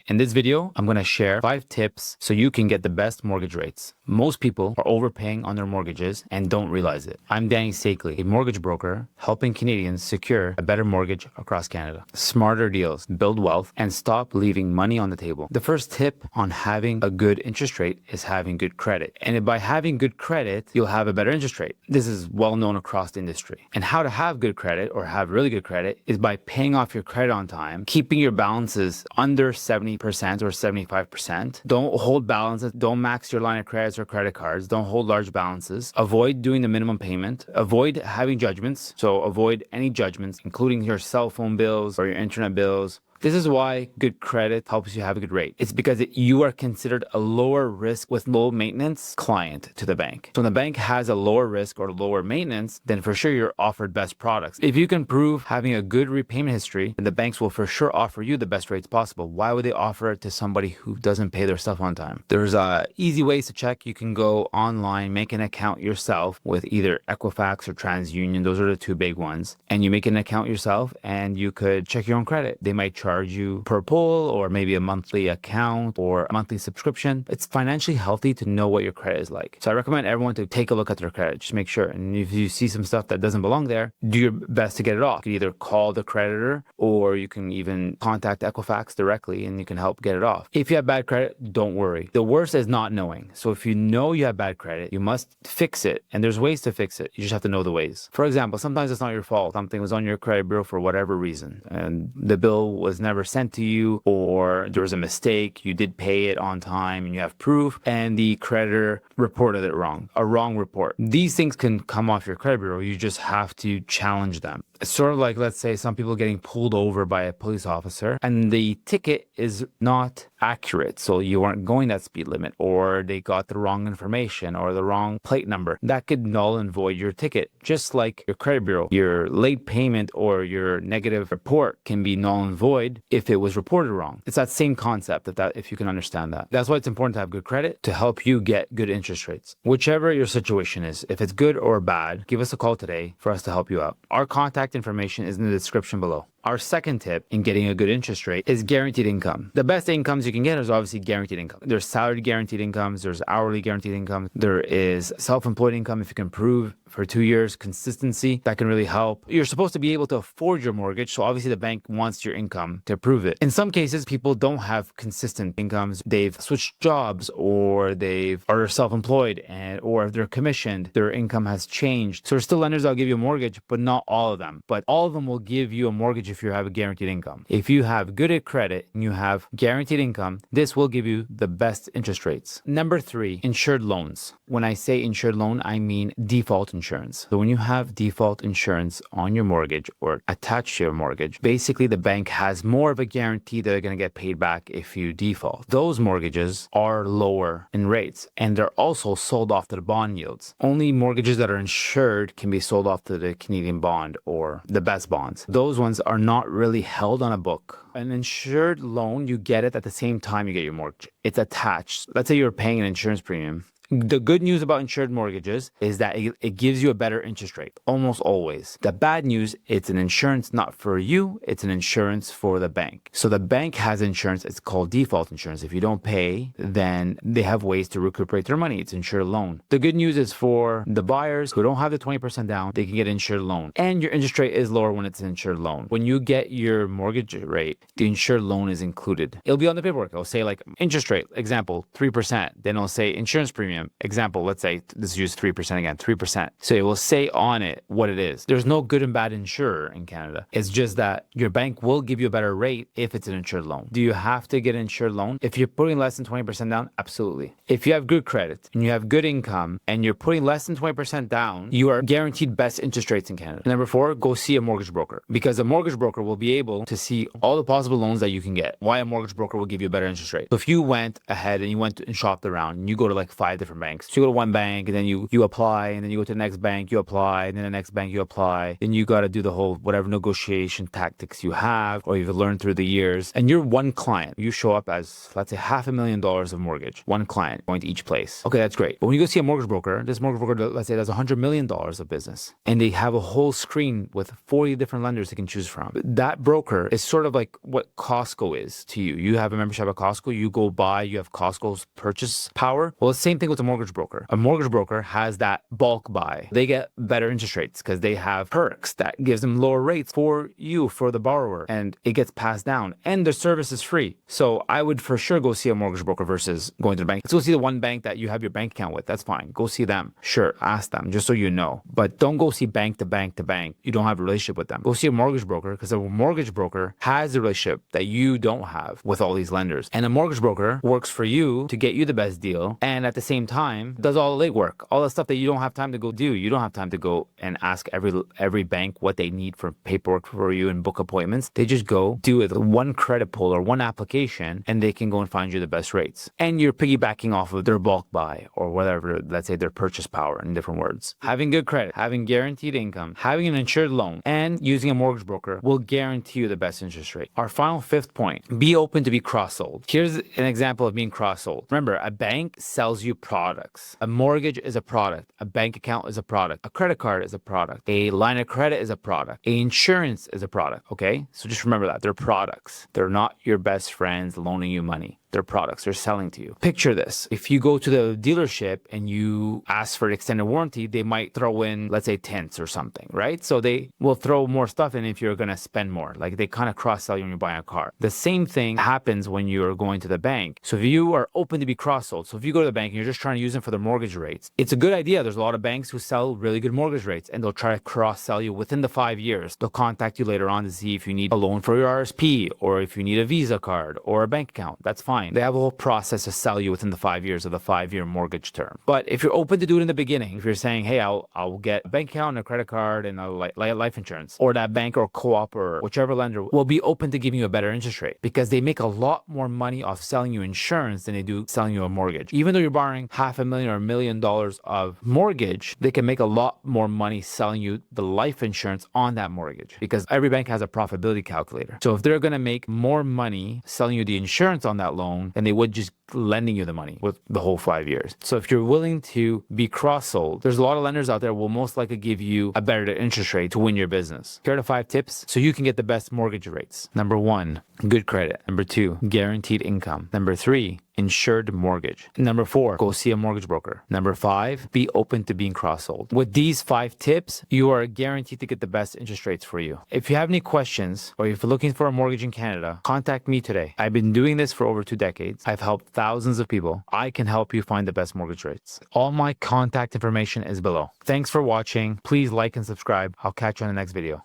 In this video, I'm going to share 5 tips so you can get the best mortgage rates. Most people are overpaying on their mortgages and don't realize it. I'm Danny Stakely, a mortgage broker helping Canadians secure a better mortgage across Canada. Smarter deals, build wealth, and stop leaving money on the table. The first tip on having a good interest rate is having good credit. And by having good credit, you'll have a better interest rate. This is well known across the industry. And how to have good credit or have really good credit is by paying off your credit on time, keeping your balances under 70% or 75%. Don't hold balances. Don't max your line of credits or credit cards. Don't hold large balances. Avoid doing the minimum payment. Avoid having judgments. So avoid any judgments, including your cell phone bills or your internet bills. This is why good credit helps you have a good rate. It's because you are considered a lower risk with low maintenance client to the bank. So when the bank has a lower risk or lower maintenance, then for sure you're offered best products. If you can prove having a good repayment history, then the banks will for sure offer you the best rates possible. Why would they offer it to somebody who doesn't pay their stuff on time? There's easy ways to check. You can go online, make an account yourself with either Equifax or TransUnion. Those are the 2 big ones. And you make an account yourself and you could check your own credit. They might charge you per pull or maybe a monthly account or a monthly subscription. It's financially healthy to know what your credit is like. So I recommend everyone to take a look at their credit. Just make sure. And if you see some stuff that doesn't belong there, do your best to get it off. You can either call the creditor or you can even contact Equifax directly and you can help get it off. If you have bad credit, don't worry. The worst is not knowing. So if you know you have bad credit, you must fix it. And there's ways to fix it. You just have to know the ways. For example, sometimes it's not your fault. Something was on your credit bureau for whatever reason and the bill was never sent to you, or there was a mistake, you did pay it on time and you have proof, and the creditor reported it wrong, a wrong report. These things can come off your credit bureau. You just have to challenge them. It's sort of like, let's say, some people getting pulled over by a police officer and the ticket is not accurate. So you weren't going that speed limit, or they got the wrong information or the wrong plate number. That could null and void your ticket. Just like your credit bureau, your late payment or your negative report can be null and void if it was reported wrong. It's that same concept if you can understand that. That's why it's important to have good credit to help you get good interest rates. Whichever your situation is, if it's good or bad, give us a call today for us to help you out. Our contact information is in the description below. Our second tip in getting a good interest rate is guaranteed income. The best incomes you can get is obviously guaranteed income. There's salary guaranteed incomes, there's hourly guaranteed income, there is self-employed income if you can prove for 2 years consistency. That can really help. You're supposed to be able to afford your mortgage, so obviously the bank wants your income to prove it. In some cases, people don't have consistent incomes. They've switched jobs or are self-employed, or if they're commissioned, their income has changed. So there's still lenders that'll give you a mortgage, but not all of them. But all of them will give you a mortgage if you have a guaranteed income. If you have good credit and you have guaranteed income, this will give you the best interest rates. Number 3, insured loans. When I say insured loan, I mean default insurance. So when you have default insurance on your mortgage or attached to your mortgage, basically the bank has more of a guarantee that they're going to get paid back if you default. Those mortgages are lower in rates and they're also sold off to the bond yields. Only mortgages that are insured can be sold off to the Canadian bond or the best bonds. Those ones are not really held on a book. An insured loan, you get it at the same time you get your mortgage. It's attached. Let's say you're paying an insurance premium. The good news about insured mortgages is that it gives you a better interest rate, almost always. The bad news, it's an insurance not for you, it's an insurance for the bank. So the bank has insurance, it's called default insurance. If you don't pay, then they have ways to recuperate their money. It's insured loan. The good news is for the buyers who don't have the 20% down, they can get insured loan. And your interest rate is lower when it's an insured loan. When you get your mortgage rate, the insured loan is included. It'll be on the paperwork. It'll say like interest rate, example, 3%. Then it'll say insurance premium. Example, let's say, let's use 3% again, 3%. So it will say on it what it is. There's no good and bad insurer in Canada. It's just that your bank will give you a better rate if it's an insured loan. Do you have to get an insured loan? If you're putting less than 20% down, absolutely. If you have good credit and you have good income and you're putting less than 20% down, you are guaranteed best interest rates in Canada. Number 4, go see a mortgage broker, because a mortgage broker will be able to see all the possible loans that you can get. Why a mortgage broker will give you a better interest rate. So if you went ahead and you went and shopped around and you go to like 5 different different banks. So you go to one bank and then you apply, and then you go to the next bank, you apply, and then the next bank you apply. Then you got to do the whole whatever negotiation tactics you have or you've learned through the years. And you're one client. You show up as, let's say, $500,000 of mortgage. One client going to each place. Okay, that's great. But when you go see a mortgage broker, this mortgage broker, let's say, does $100 million of business, and they have a whole screen with 40 different lenders they can choose from. That broker is sort of like what Costco is to you. You have a membership at Costco, you go buy, you have Costco's purchase power. Well, the same thing with a mortgage broker. A mortgage broker has that bulk buy. They get better interest rates because they have perks that gives them lower rates for you, for the borrower, and it gets passed down, and their service is free. So I would for sure go see a mortgage broker versus going to the bank. Let's go see the one bank that you have your bank account with. That's fine. Go see them. Sure, ask them just so you know. But don't go see bank to bank to bank. You don't have a relationship with them. Go see a mortgage broker because a mortgage broker has a relationship that you don't have with all these lenders. And a mortgage broker works for you to get you the best deal, and at the same time does all the legwork, all the stuff that you don't have time to go do. You don't have time to go and ask every bank what they need for paperwork for you and book appointments. They just go do it one credit pull or one application, and they can go and find you the best rates. And you're piggybacking off of their bulk buy or whatever, let's say their purchase power in different words. Having good credit, having guaranteed income, having an insured loan, and using a mortgage broker will guarantee you the best interest rate. Our final fifth point, be open to be cross-sold. Here's an example of being cross-sold. Remember, a bank sells you products. A mortgage is a product. A bank account is a product. A credit card is a product. A line of credit is a product. A insurance is a product, okay? So just remember that. They're products. They're not your best friends loaning you money. They're products. They're selling to you. Picture this. If you go to the dealership and you ask for an extended warranty, they might throw in, let's say, tints or something, right? So they will throw more stuff in if you're going to spend more. Like they kind of cross-sell you when you're buying a car. The same thing happens when you're going to the bank. So if you are open to be cross-sold, so if you go to the bank and you're just trying to use them for the mortgage rates, it's a good idea. There's a lot of banks who sell really good mortgage rates, and they'll try to cross-sell you within the 5 years. They'll contact you later on to see if you need a loan for your RSP or if you need a Visa card or a bank account. That's fine. They have a whole process to sell you within the 5 years of the 5-year mortgage term. But if you're open to do it in the beginning, if you're saying, hey, I'll get a bank account and a credit card and a life insurance, or that bank or co-op or whichever lender will be open to giving you a better interest rate because they make a lot more money off selling you insurance than they do selling you a mortgage. Even though you're borrowing $500,000 or $1 million of mortgage, they can make a lot more money selling you the life insurance on that mortgage because every bank has a profitability calculator. So if they're going to make more money selling you the insurance on that loan than they would just lending you the money with the whole 5 years. So if you're willing to be cross-sold, there's a lot of lenders out there will most likely give you a better interest rate to win your business. Here are the 5 tips so you can get the best mortgage rates. Number 1, good credit. Number 2, guaranteed income. Number 3, insured mortgage. Number 4, go see a mortgage broker. Number 5, be open to being cross-sold. With these 5 tips, you are guaranteed to get the best interest rates for you. If you have any questions or if you're looking for a mortgage in Canada, contact me today. I've been doing this for over 2 decades. I've helped thousands of people. I can help you find the best mortgage rates. All my contact information is below. Thanks for watching. Please like and subscribe. I'll catch you on the next video.